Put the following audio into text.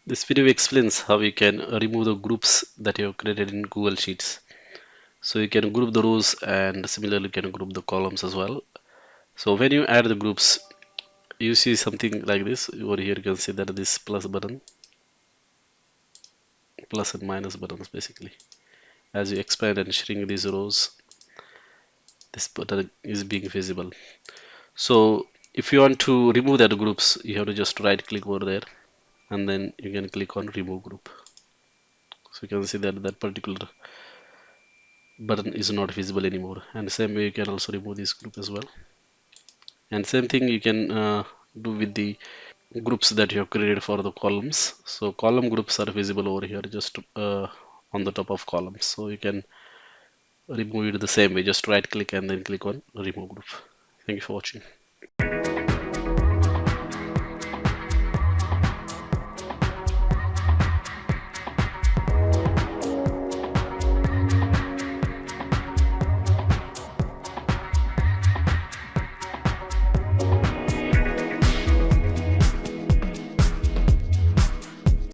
This video explains how you can remove the groups that you have created in Google Sheets. So you can group the rows and similarly you can group the columns as well. So when you add the groups, you see something like this. Over here you can see that this plus button, plus and minus buttons basically. As you expand and shrink these rows, this button is being visible. So if you want to remove that groups, you have to just right click over there and then you can click on remove group. So you can see that that particular button is not visible anymore. And same way you can also remove this group as well. And same thing you can do with the groups that you have created for the columns. So column groups are visible over here just on the top of columns. So you can remove it the same way. Just right click and then click on remove group. Thank you for watching.